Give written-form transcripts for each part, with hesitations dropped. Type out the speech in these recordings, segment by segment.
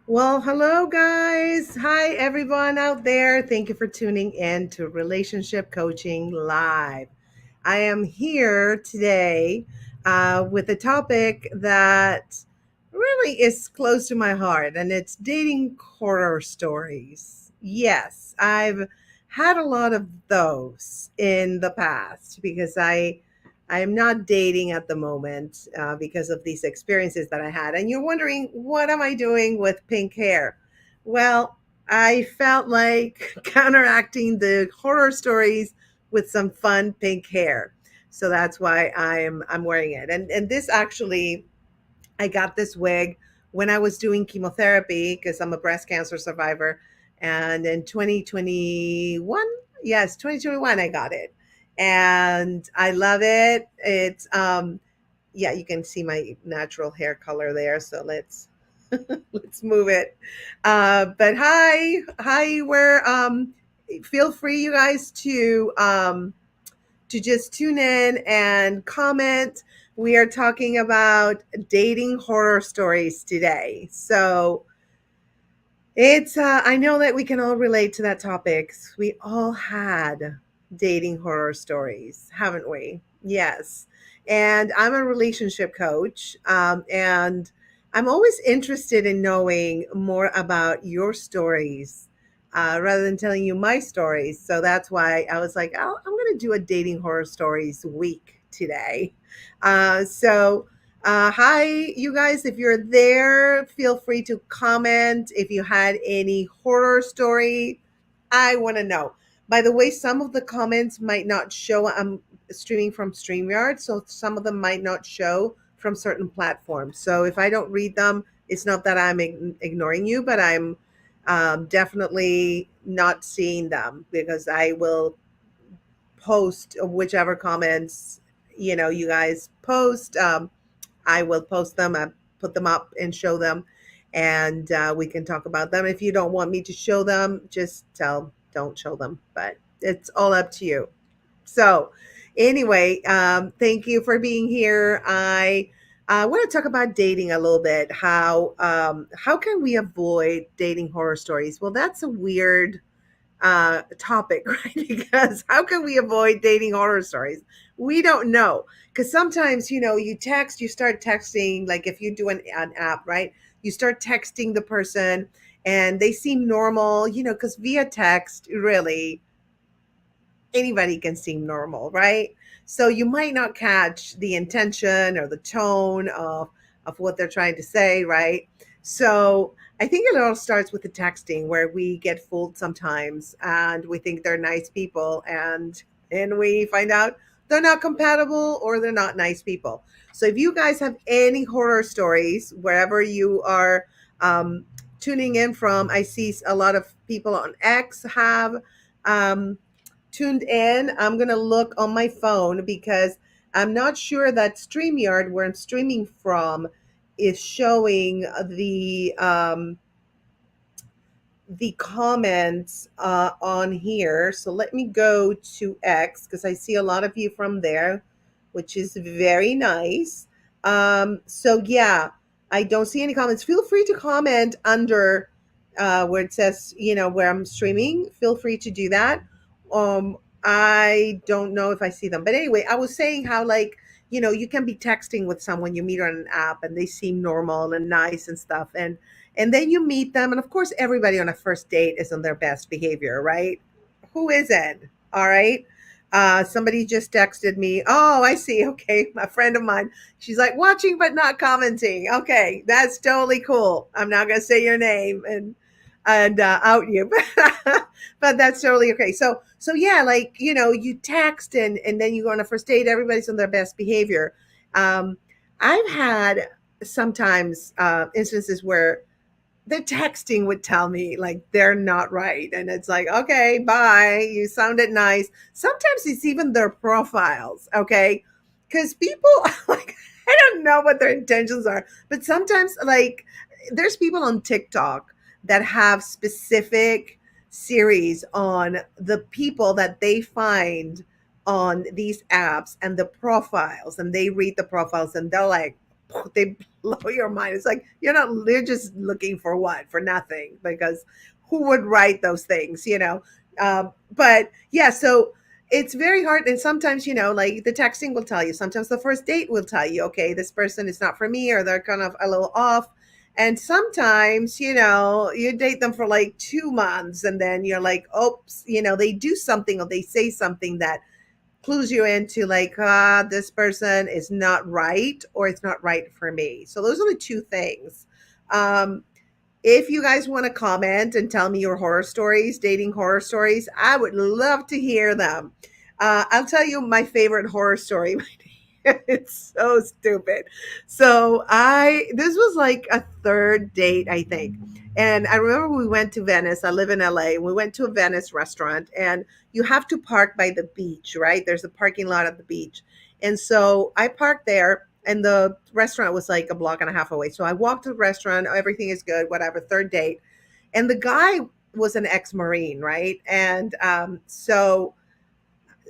Well, hello, guys. Hi, everyone out there. Thank you for tuning in to Relationship Coaching Live. I am here today with a topic that really is close to my heart, and it's dating horror stories. Yes, I've had a lot of those in the past because I am not dating at the moment because of these experiences that I had. And you're wondering, what am I doing with pink hair? Well, I felt like counteracting the horror stories with some fun pink hair. So that's why I'm wearing it. And this actually, I got this wig when I was doing chemotherapy because I'm a breast cancer survivor. And in 2021, yes, 2021, I got it. And I love it. Yeah, you can see my natural hair color there. So let's move it. But hi, feel free, you guys, to just tune in and comment. We are talking about dating horror stories today. So I know that we can all relate to that topic. We all had dating horror stories, haven't we? Yes. And I'm a relationship coach. And I'm always interested in knowing more about your stories rather than telling you my stories. So that's why I was like, I'm going to do a dating horror stories week today. Hi, you guys. If you're there, feel free to comment if you had any horror story. I want to know. By the way, some of the comments might not show. I'm streaming from StreamYard, so some of them might not show from certain platforms. So if I don't read them, it's not that I'm ignoring you, but I'm definitely not seeing them because I will post whichever comments you guys post. I will post them, put them up and show them, and we can talk about them. If you don't want me to show them, just don't show them. But it's all up to you. So, anyway, thank you for being here. I want to talk about dating a little bit. How can we avoid dating horror stories? Well, that's a weird topic, right? Because how can we avoid dating horror stories? We don't know. Because sometimes, you start texting, like if you do an app, right? You start texting the person and they seem normal, because via text, really, anybody can seem normal, right? So you might not catch the intention or the tone of what they're trying to say, right? So I think it all starts with the texting where we get fooled sometimes and we think they're nice people and we find out they're not compatible or they're not nice people. So if you guys have any horror stories wherever you are um, tuning in from, I see a lot of people on X have um, tuned in. I'm going to look on my phone because I'm not sure that StreamYard, where I'm streaming from, is showing the comments on here. So let me go to X because I see a lot of you from there, which is very nice. So yeah, I don't see any comments. Feel free to comment under where it says, where I'm streaming. Feel free to do that. I don't know if I see them. But anyway, I was saying how, like, you can be texting with someone you meet on an app and they seem normal and nice and stuff. And then you meet them, and of course, everybody on a first date is on their best behavior, right? Who isn't? All right. Somebody just texted me. Oh, I see. Okay, a friend of mine. She's like watching but not commenting. Okay, that's totally cool. I'm not gonna say your name and out you, but that's totally okay. So yeah, like you text and then you go on a first date. Everybody's on their best behavior. I've had sometimes instances where the texting would tell me like they're not right, and it's like, okay, bye, you sounded nice. Sometimes it's even their profiles, okay, because people like, I don't know what their intentions are, but sometimes, like, there's people on TikTok that have specific series on the people that they find on these apps and the profiles, and they read the profiles and they're like they blow your mind. It's like they're just looking for what? For nothing, because who would write those things, but yeah, so it's very hard. And sometimes, like the texting will tell you, sometimes the first date will tell you, okay, this person is not for me, or they're kind of a little off. And sometimes, you date them for like 2 months, and then you're like, oops, they do something or they say something that clues you into like, this person is not right, or it's not right for me. So those are the two things. Um, if you guys want to comment and tell me your horror stories, dating horror stories, I would love to hear them. I'll tell you my favorite horror story. It's so stupid. So this was like a third date, I think. And I remember we went to Venice. I live in LA. We went to a Venice restaurant, and you have to park by the beach, right? There's a parking lot at the beach. And so I parked there, and the restaurant was like a block and a half away. So I walked to the restaurant, everything is good, whatever, third date. And the guy was an ex-Marine, right? And so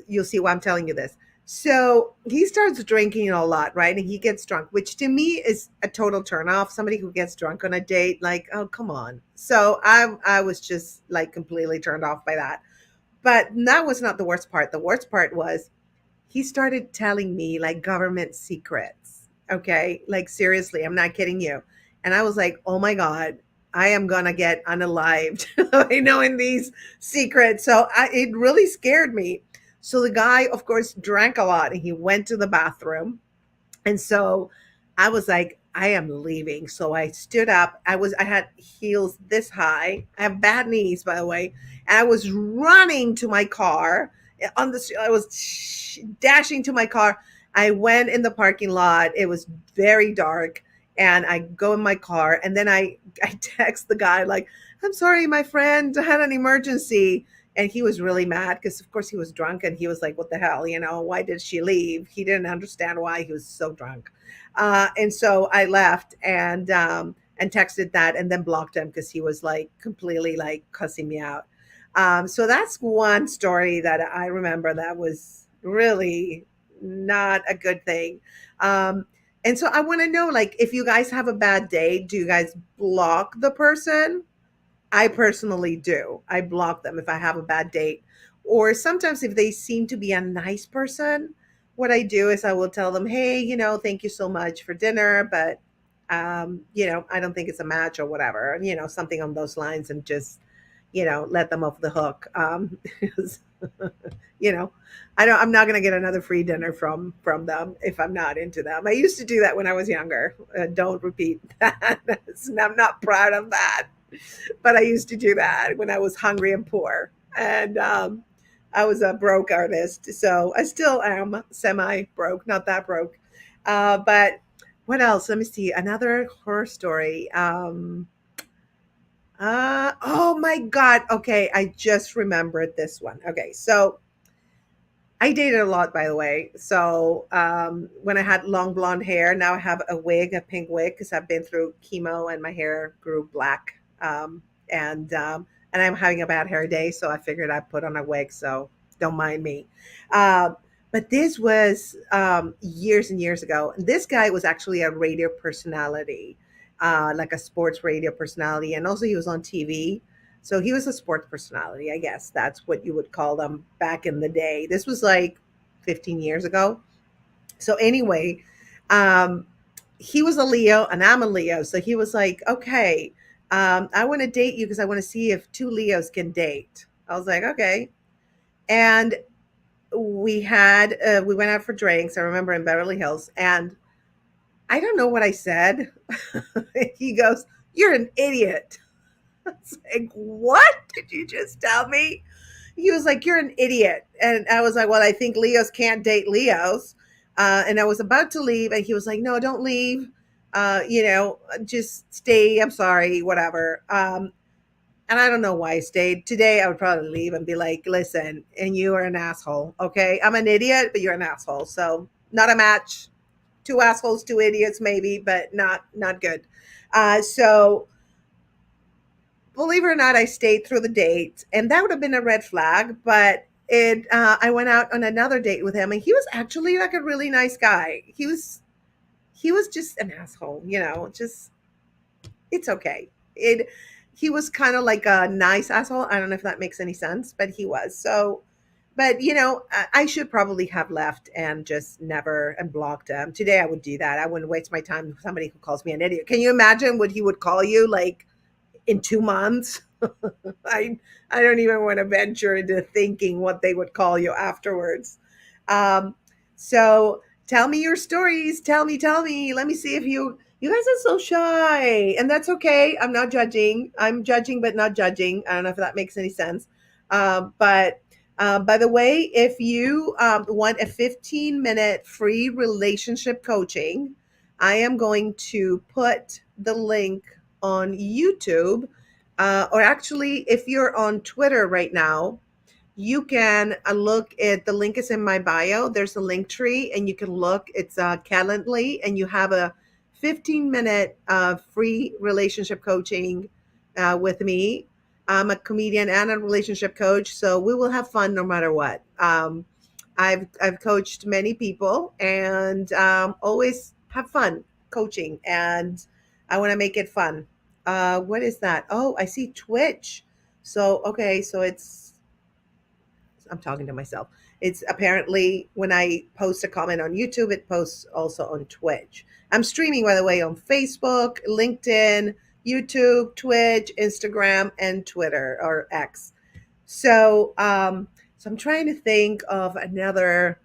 you'll see why I'm telling you this. So he starts drinking a lot, right? And he gets drunk, which to me is a total turnoff. Somebody who gets drunk on a date, like, oh, come on. So I was just like completely turned off by that. But that was not the worst part. The worst part was he started telling me like government secrets. Okay. Like, seriously, I'm not kidding you. And I was like, oh my God, I am going to get unalived by knowing these secrets. So it really scared me. So the guy, of course, drank a lot, and he went to the bathroom. And so I was like, I am leaving. So I stood up. I had heels this high. I have bad knees, by the way. And I was running to my car I was dashing to my car. I went in the parking lot. It was very dark. And I go in my car, and then I text the guy like, I'm sorry, my friend had an emergency. And he was really mad because, of course, he was drunk, and he was like, what the hell? Why did she leave? He didn't understand why. He was so drunk. And so I left, and texted that, and then blocked him because he was like completely like cussing me out. So that's one story that I remember that was really not a good thing. Um, and so I want to know, like, if you guys have a bad day, do you guys block the person? I personally do. I block them if I have a bad date. Or sometimes if they seem to be a nice person, what I do is I will tell them, hey, thank you so much for dinner, but, I don't think it's a match or whatever, something on those lines, and just, let them off the hook. Because, you know, I'm not going to get another free dinner from them if I'm not into them. I used to do that when I was younger. Don't repeat that. I'm not proud of that, but I used to do that when I was hungry and poor. And I was a broke artist. So I still am semi broke, not that broke. But what else? Let me see. Another horror story. Oh my God. Okay. I just remembered this one. Okay. So I dated a lot, by the way. So when I had long blonde hair, now I have a wig, a pink wig, because I've been through chemo and my hair grew black. And I'm having a bad hair day, so I figured I'd put on a wig. So don't mind me. Um, but this was years and years ago. And this guy was actually a radio personality, like a sports radio personality, and also he was on TV. So he was a sports personality, I guess. That's what you would call them back in the day. This was like 15 years ago. So anyway, um, he was a Leo and I'm a Leo. So he was like, okay, I want to date you because I want to see if two Leos can date. I was like, okay. And we went out for drinks. I remember in Beverly Hills, and I don't know what I said. He goes, "You're an idiot." It's like, what did you just tell me? He was like, you're an idiot. And I was like, well, I think Leos can't date Leos. And I was about to leave, and he was like, no, don't leave. Just stay. I'm sorry, whatever. And I don't know why I stayed. Today, I would probably leave and be like, listen, and you are an asshole. Okay. I'm an idiot, but you're an asshole. So not a match. Two assholes, two idiots, maybe, but not good. So believe it or not, I stayed through the date, and that would have been a red flag. But I went out on another date with him, and he was actually like a really nice guy. he was just an asshole, just it's okay. It He was kind of like a nice asshole. I don't know if that makes any sense, but he was. So, but I should probably have left and just never and blocked him. Today I would do that. I wouldn't waste my time with somebody who calls me an idiot. Can you imagine what he would call you like in 2 months? I I don't even want to venture into thinking what they would call you afterwards. Um, so tell me your stories. Tell me. Let me see if you guys are so shy, and that's okay. I'm not judging. I'm judging, but not judging. I don't know if that makes any sense. But by the way, if you want a 15-minute free relationship coaching, I am going to put the link on YouTube, or actually, if you're on Twitter right now, you can look at the link is in my bio. There's a link tree, and you can look. It's Calendly, and you have a 15-minute free relationship coaching with me. I'm a comedian and a relationship coach, so we will have fun no matter what. I've coached many people, and always have fun coaching, and I want to make it fun. What is that? Oh, I see Twitch. So okay, so I'm talking to myself. It's apparently when I post a comment on YouTube, it posts also on Twitch. I'm streaming, by the way, on Facebook, LinkedIn, YouTube, Twitch, Instagram, and Twitter or X. So I'm trying to think of another.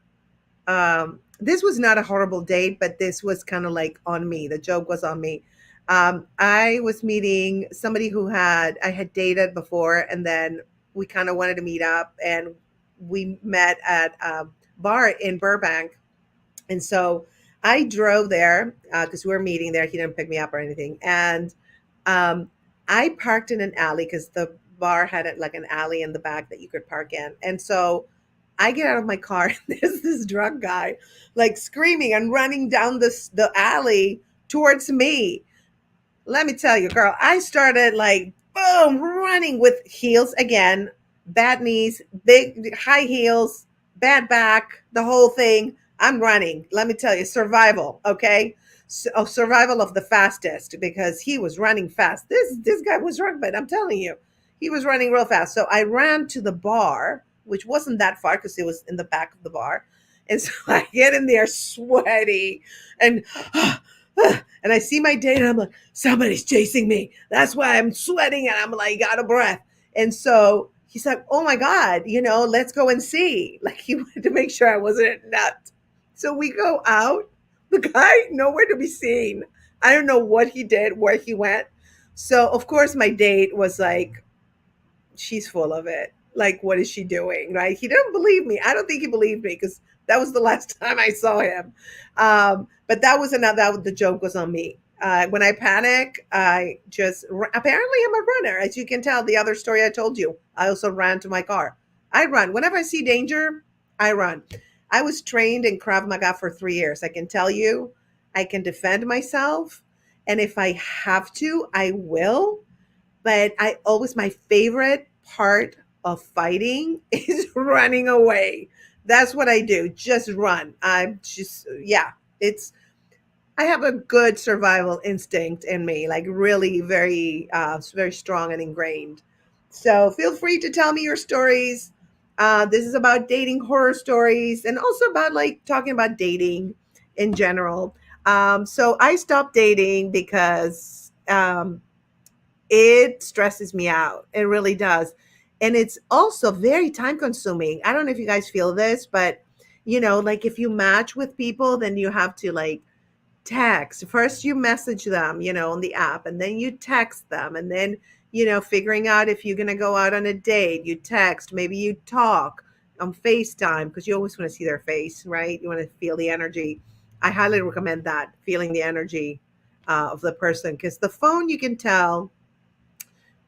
This was not a horrible date, but this was kind of like on me. The joke was on me. I was meeting somebody who I had dated before, and then we kind of wanted to meet up, and we met at a bar in Burbank. And so I drove there because we were meeting there. He didn't pick me up or anything. And um, I parked in an alley because the bar had like an alley in the back that you could park in. And so I get out of my car and there's this drunk guy like screaming and running down the alley towards me. Let me tell you, girl, I started like boom, running with heels again, bad knees, big high heels, bad back, the whole thing. I'm running. Let me tell you, survival, okay? So, survival of the fastest because he was running fast. This guy was drunk, but I'm telling you, he was running real fast. So I ran to the bar, which wasn't that far because it was in the back of the bar. And so I get in there sweaty and and I see my date and I'm like, somebody's chasing me. That's why I'm sweating and I'm like out of breath. And so he's like, oh my God, let's go and see. Like he wanted to make sure I wasn't a nut. So we go out. The guy, nowhere to be seen. I don't know what he did, where he went. So of course my date was like, she's full of it. Like, what is she doing? Right? He didn't believe me. I don't think he believed me because that was the last time I saw him. But that was another. The joke was on me. When I panic, I just apparently I'm a runner, as you can tell. The other story I told you, I also ran to my car. I run whenever I see danger. I run. I was trained in Krav Maga for 3 years. I can tell you, I can defend myself, and if I have to, I will. But I always, my favorite part of fighting is running away. That's what I do. Just run. I'm just, yeah, it's, I have a good survival instinct in me, like really very, very strong and ingrained. So feel free to tell me your stories. This is about dating horror stories and also about like talking about dating in general. So I stopped dating because it stresses me out. It really does. And it's also very time consuming. I don't know if you guys feel this, but like if you match with people, then you have to like text. First you message them, on the app, and then you text them, and then, figuring out if you're going to go out on a date, you text, maybe you talk on FaceTime because you always want to see their face, right? You want to feel the energy. I highly recommend that, feeling the energy of the person, because the phone you can tell.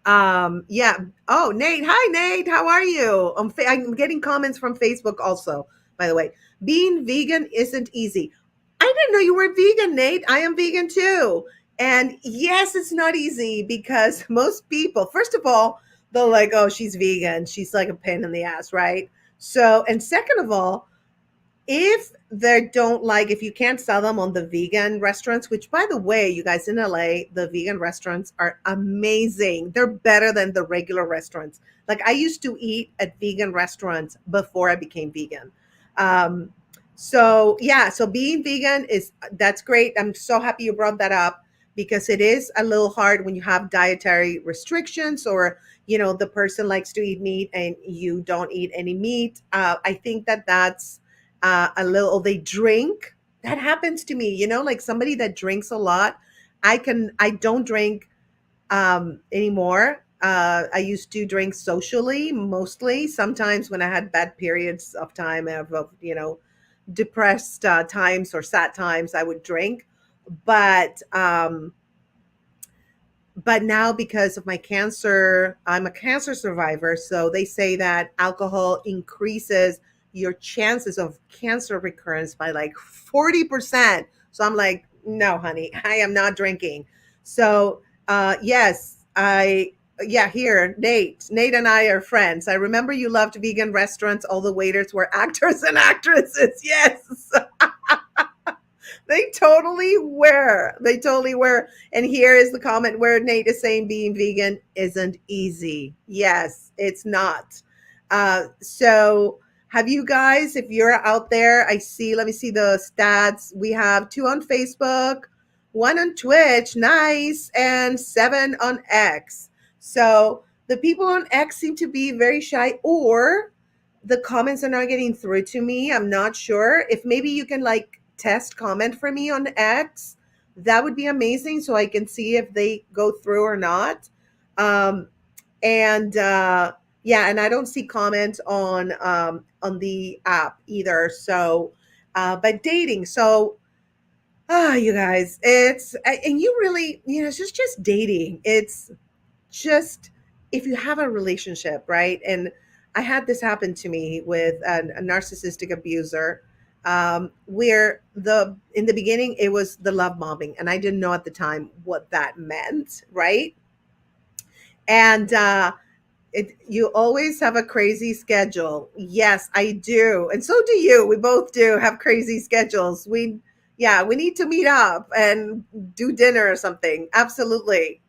Yeah. Oh, Nate. Hi, Nate. How are you? I'm getting comments from Facebook also, by the way. Being vegan isn't easy. I didn't know you were vegan, Nate. I am vegan too. And yes, it's not easy because most people, first of all, they're like, oh, she's vegan. She's like a pain in the ass, right? So, and second of all, If they don't like, if you can't sell them on the vegan restaurants, which by the way, you guys in LA, the vegan restaurants are amazing. They're better than the regular restaurants. Like I used to eat at vegan restaurants before I became vegan. Um, so yeah, so being vegan is that's great. I'm so happy you brought that up because it is a little hard when you have dietary restrictions or the person likes to eat meat and you don't eat any meat. I think that that's a little they drink that happens to me like somebody that drinks a lot. I don't drink anymore. I used to drink socially mostly, sometimes when I had bad periods of time of depressed times or sad times I would drink. But now because of my cancer, I'm a cancer survivor, so they say that alcohol increases your chances of cancer recurrence by like 40%. So I'm like, no honey, I am not drinking. So yes, I yeah, here Nate and I are friends. I remember you loved vegan restaurants, all the waiters were actors and actresses. Yes. They totally were. They totally were. And here is the comment where Nate is saying being vegan isn't easy. Yes, it's not. So, have you guys, if you're out there, let me see the stats. We have 2 on Facebook, 1 on Twitch, nice, and 7 on X. So, the people on X seem to be very shy, or the comments are not getting through to me. I'm not sure. If maybe you can like test comment for me on X, that would be amazing so I can see if they go through or not. Um, and yeah, and I don't see comments on the app either. So but dating. So you guys, and you really, it's just dating. It's just if you have a relationship, right? And I had this happen to me with a narcissistic abuser, where the in the beginning it was the love bombing, and I didn't know at the time what that meant, right? And you always have a crazy schedule. Yes, I do, and so do you. We both do have crazy schedules. Yeah, we need to meet up and do dinner or something. Absolutely.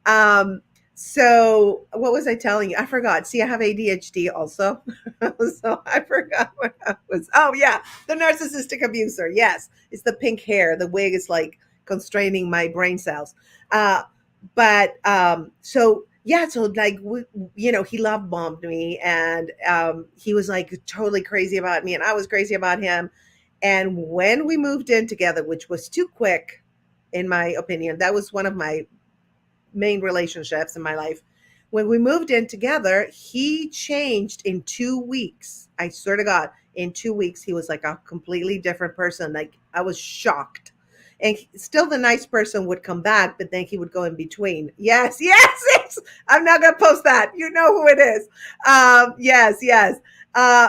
um, so what was I telling you? I forgot. See, I have ADHD also. So I forgot what I was. Oh yeah, the narcissistic abuser. Yes, it's the pink hair. The wig is like constraining my brain cells. But so yeah, so like he love bombed me, and he was like totally crazy about me, and I was crazy about him. And when we moved in together, which was too quick, in my opinion, that was one of my main relationships in my life. When we moved in together, he changed in 2 weeks. I swear to God, in 2 weeks, he was like a completely different person. Like I was shocked. And still, the nice person would come back, but then he would go in between. Yes, yes, yes. I'm not going to post that. You know who it is. Yes, yes.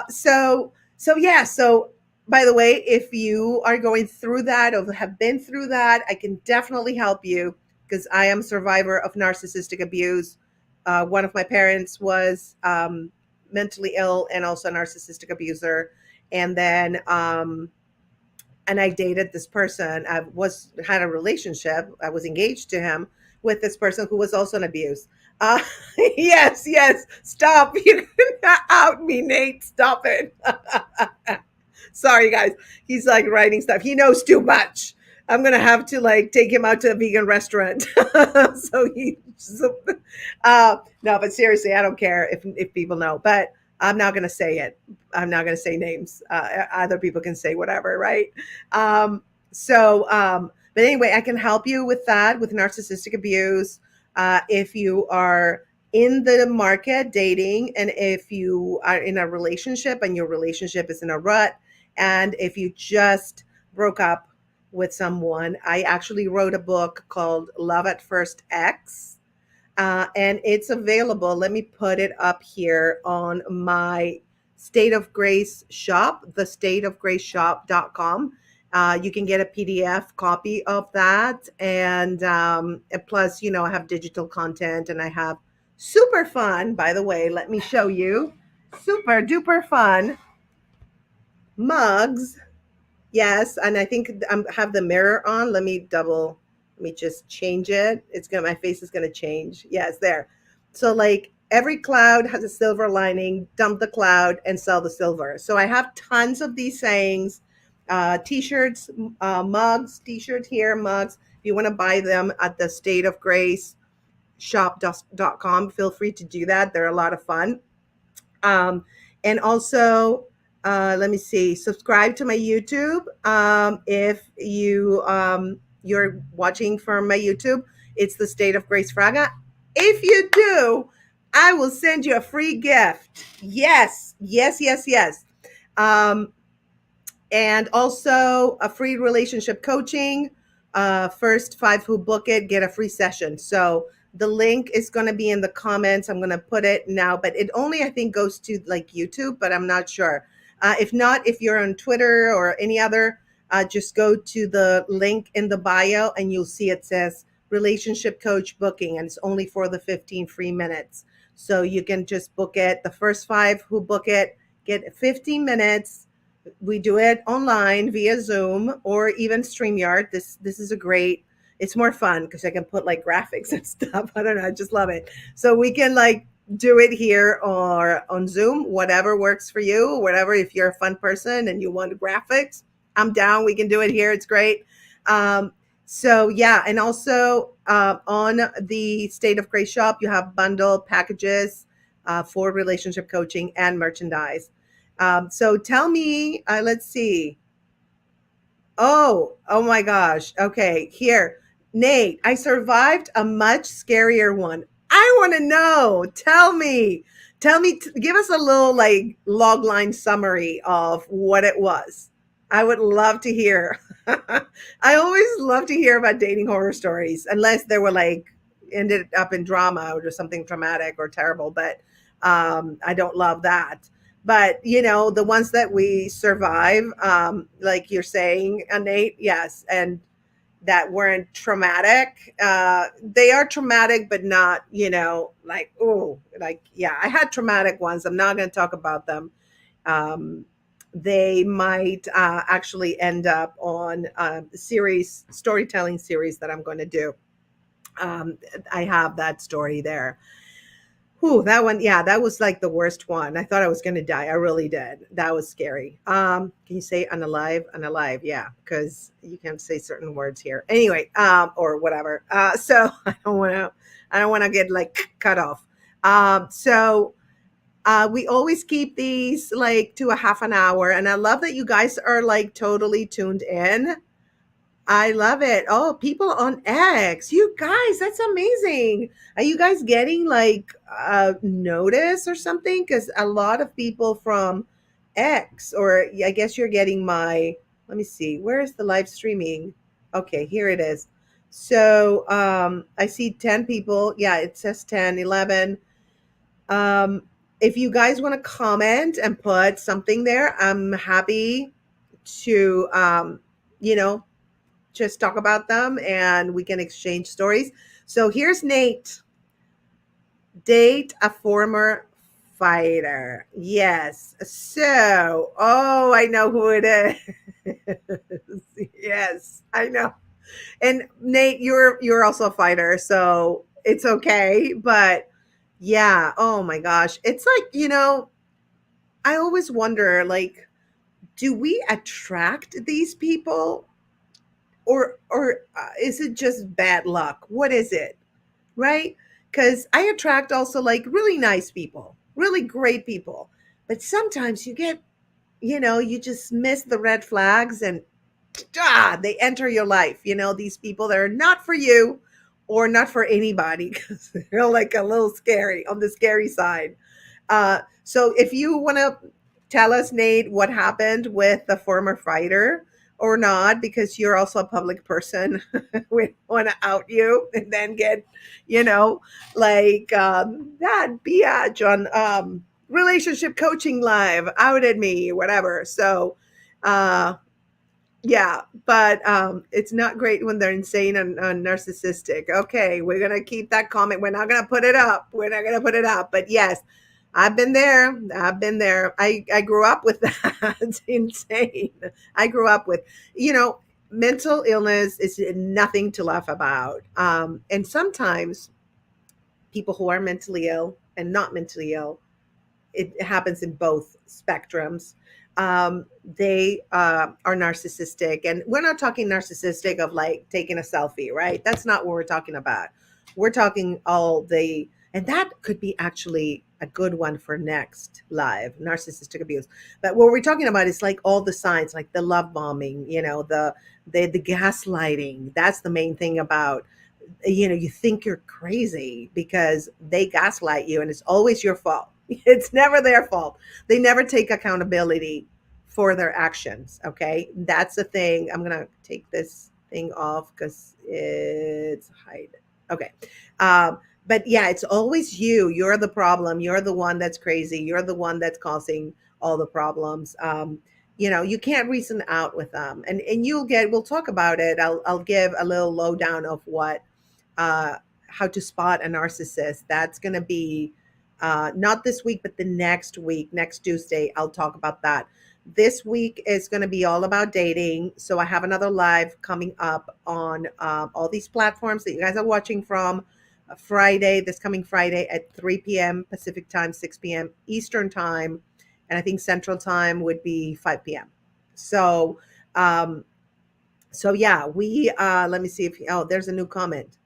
So yeah. So by the way, if you are going through that or have been through that, I can definitely help you because I am a survivor of narcissistic abuse. One of my parents was mentally ill and also a narcissistic abuser. And then, and I dated this person. I had a relationship. I was engaged to him with this person who was also an abuse. Uh, yes, yes. Stop. You cannot out me, Nate. Stop it. Sorry, guys. He's like writing stuff. He knows too much. I'm gonna have to like take him out to a vegan restaurant. No, but seriously, I don't care if people know. But I'm not gonna say it. I'm not gonna say names. Other people can say whatever, right? But anyway, I can help you with that with narcissistic abuse. If you are in the market dating, and if you are in a relationship and your relationship is in a rut, and if you just broke up with someone, I actually wrote a book called Love at First X, and it's available. Let me put it up here on my State of Grace shop, the stateofgraceshop.com. You can get a PDF copy of that. And plus, I have digital content and I have super fun, by the way. Let me show you. Super duper fun Mugs. Yes, and I think I have the mirror on. Let me just change it. My face is gonna change. Yes, there. So like every cloud has a silver lining. Dump the cloud and sell the silver. So I have tons of these sayings, t-shirts, mugs, t-shirt here, mugs. If you want to buy them at the State of Grace shop.com, feel free to do that. They're a lot of fun. Um, and also, let me see, subscribe to my YouTube. If you're watching from my YouTube, it's the State of Grace Fraga. If you do, I will send you a free gift. Yes, yes, yes, yes. Um, and also a free relationship coaching. First five who book it get a free session. So the link is going to be in the comments. I'm going to put it now, but it only I think goes to like YouTube, but I'm not sure. If not, if you're on Twitter or any other, just go to the link in the bio and you'll see it says relationship coach booking, and it's only for the 15 free minutes. So you can just book it. The first five who book it get 15 minutes. We do it online via Zoom or even StreamYard. This is a great. It's more fun because I can put like graphics and stuff. I don't know. I just love it. So we can like do it here or on Zoom, whatever works for you. Whatever. If you're a fun person and you want graphics, I'm down. We can do it here. It's great. So yeah, and also on the State of Grace shop, you have bundle packages for relationship coaching and merchandise. So tell me, let's see. Oh my gosh. Okay, here. Nate, I survived a much scarier one. I want to know. Tell me. Tell me, give us a little like log line summary of what it was. I would love to hear. I always love to hear about dating horror stories, unless they were like ended up in drama or something traumatic or terrible. But I don't love that. But you know, the ones that we survive, like you're saying, Nate, yes, and that weren't traumatic. They are traumatic, but not, you know, like, oh, like, yeah, I had traumatic ones. I'm not going to talk about them. Um, they might actually end up on storytelling series that I'm going to do. Um, I have that story there. Whew, that one, yeah, that was like the worst one. I thought I was going to die. I really did. That was scary. Can you say unalive? Unalive, yeah, because you can't say certain words here. Anyway, or whatever. So I don't want to get like cut off. We always keep these like to a half an hour, and I love that you guys are like totally tuned in. I love it. Oh, people on X. You guys, that's amazing. Are you guys getting like notice or something? Because a lot of people from X, or I guess you're getting let me see, where is the live streaming? Okay, here it is. So I see 10 people. Yeah, it says 10, 11. Um, if you guys want to comment and put something there, I'm happy to, you know, just talk about them and we can exchange stories. So here's Nate. Date a former fighter. Yes. So, oh, I know who it is. Yes, I know. And Nate, you're also a fighter, so it's okay. But yeah, oh my gosh. It's like, you know, I always wonder like, do we attract these people or is it just bad luck? What is it? Right? Because I attract also like really nice people, really great people. But sometimes you get, you know, you just miss the red flags and they enter your life. You know, these people that are not for you or not for anybody because they're like a little scary on the scary side. So if you want to tell us, Nate, what happened with the former fighter or not, because you're also a public person, we want to out you and then get, you know, like that biatch on relationship coaching live outed me, whatever. So, yeah, but it's not great when they're insane and narcissistic. Okay, we're gonna keep that comment. We're not gonna put it up. We're not gonna put it up. But yes, I've been there. I've been there. I grew up with that. It's insane. I grew up with, you know, mental illness is nothing to laugh about. And sometimes people who are mentally ill and not mentally ill, it happens in both spectrums. They are narcissistic, and we're not talking narcissistic of like taking a selfie, right? That's not what we're talking about. We're talking all the, and that could be actually a good one for next live, narcissistic abuse. But what we're talking about is like all the signs, like the love bombing, you know, the gaslighting. That's the main thing about, you know, you think you're crazy because they gaslight you and it's always your fault. It's never their fault. They never take accountability for their actions. Okay, that's the thing. I'm gonna take this thing off because it's hide. Okay. But yeah, it's always you. You're the problem. You're the one that's crazy. You're the one that's causing all the problems. You know, you can't reason out with them, and you'll get, we'll talk about it. I'll give a little lowdown of what, uh, how to spot a narcissist. That's going to be not this week, but the next week, next Tuesday. I'll talk about that. This week is going to be all about dating. So I have another live coming up on all these platforms that you guys are watching from. Friday, this coming Friday at 3 p.m. Pacific time, 6 p.m. Eastern time. And I think Central time would be 5 p.m. So, um, so yeah, we, let me see if, oh, there's a new comment.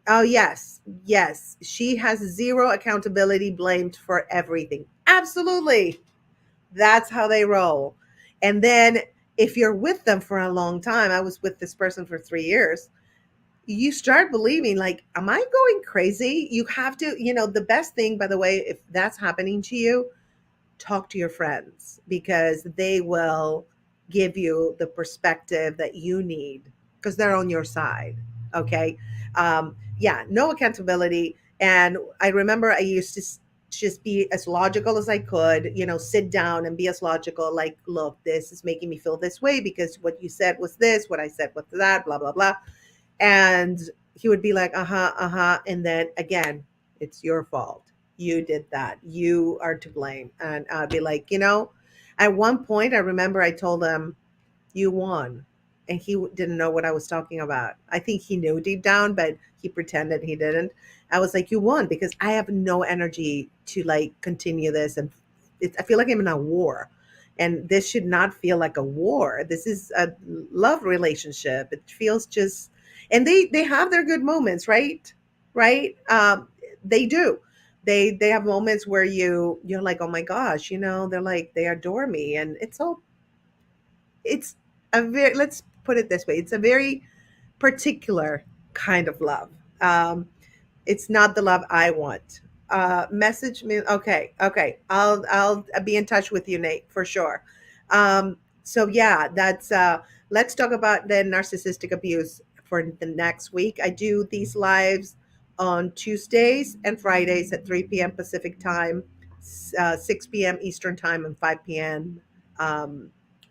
Oh, yes. Yes. She has zero accountability, blamed for everything. Absolutely. That's how they roll. And then if you're with them for a long time, I was with this person for 3 years, you start believing, like, am I going crazy? You have to, you know, the best thing, by the way, if that's happening to you, talk to your friends because they will give you the perspective that you need because they're on your side. Okay. Yeah, no accountability. And I remember I used to just be as logical as I could, you know, sit down and be as logical, like, look, this is making me feel this way because what you said was this, what I said was that, blah, blah, blah. And he would be like, uh-huh, uh-huh. And then again, it's your fault. You did that. You are to blame. And I'd be like, you know, at one point I remember I told him, you won. And he didn't know what I was talking about. I think he knew deep down, but he pretended he didn't. I was like, you won because I have no energy to like continue this. And I feel like I'm in a war. And this should not feel like a war. This is a love relationship. It feels just, and they have their good moments, right? Right? They do. They have moments where you're like, oh my gosh, you know, they're like they adore me, and it's a very, let's put it this way, it's a very particular kind of love. It's not the love I want. Message me. Okay, okay. I'll be in touch with you, Nate, for sure. So yeah, that's let's talk about the narcissistic abuse for the next week. I do these lives on Tuesdays and Fridays at 3 p.m. Pacific time, 6 p.m. Eastern time, and 5 p.m.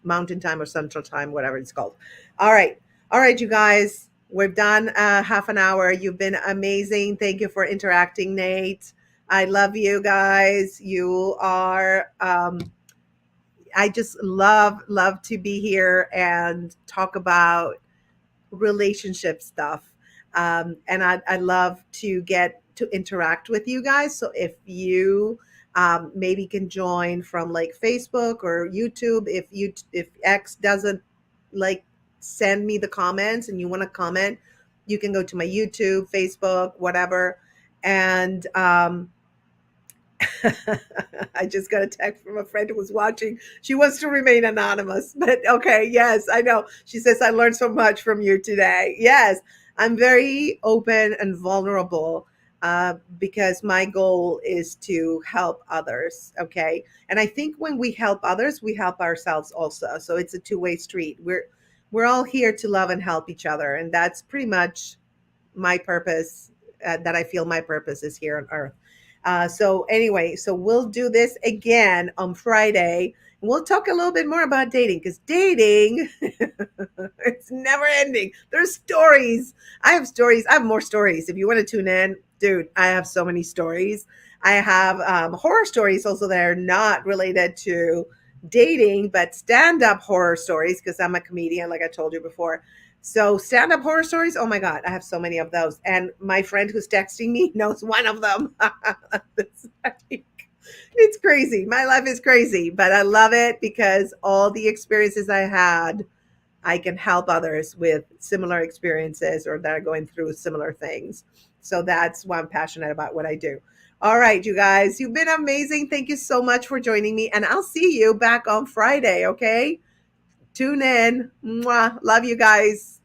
Mountain time or Central time, whatever it's called. All right. All right, you guys, we're done half an hour. You've been amazing. Thank you for interacting, Nate. I love you guys. You are, I just love to be here and talk about relationship stuff. And I love to get to interact with you guys. So if you maybe can join from like Facebook or YouTube, if X doesn't like send me the comments and you want to comment, you can go to my YouTube, Facebook, whatever. And I just got a text from a friend who was watching. She wants to remain anonymous, but okay, yes, I know. She says, I learned so much from you today. Yes, I'm very open and vulnerable because my goal is to help others. Okay. And I think when we help others, we help ourselves also. So it's a two-way street. We're all here to love and help each other. And that's pretty much my purpose, that I feel my purpose is here on earth. So anyway, so we'll do this again on Friday. We'll talk a little bit more about dating because dating, it's never ending. There's stories. I have stories. I have more stories. If you want to tune in, dude, I have so many stories. I have horror stories also that are not related to dating, but stand up horror stories because I'm a comedian, like I told you before. So stand up horror stories. Oh my God, I have so many of those. And my friend who's texting me knows one of them. It's crazy. My life is crazy, but I love it because all the experiences I had, I can help others with similar experiences or that are going through similar things. So that's why I'm passionate about what I do. All right, you guys, you've been amazing. Thank you so much for joining me. And I'll see you back on Friday, okay? Tune in. Mwah. Love you guys.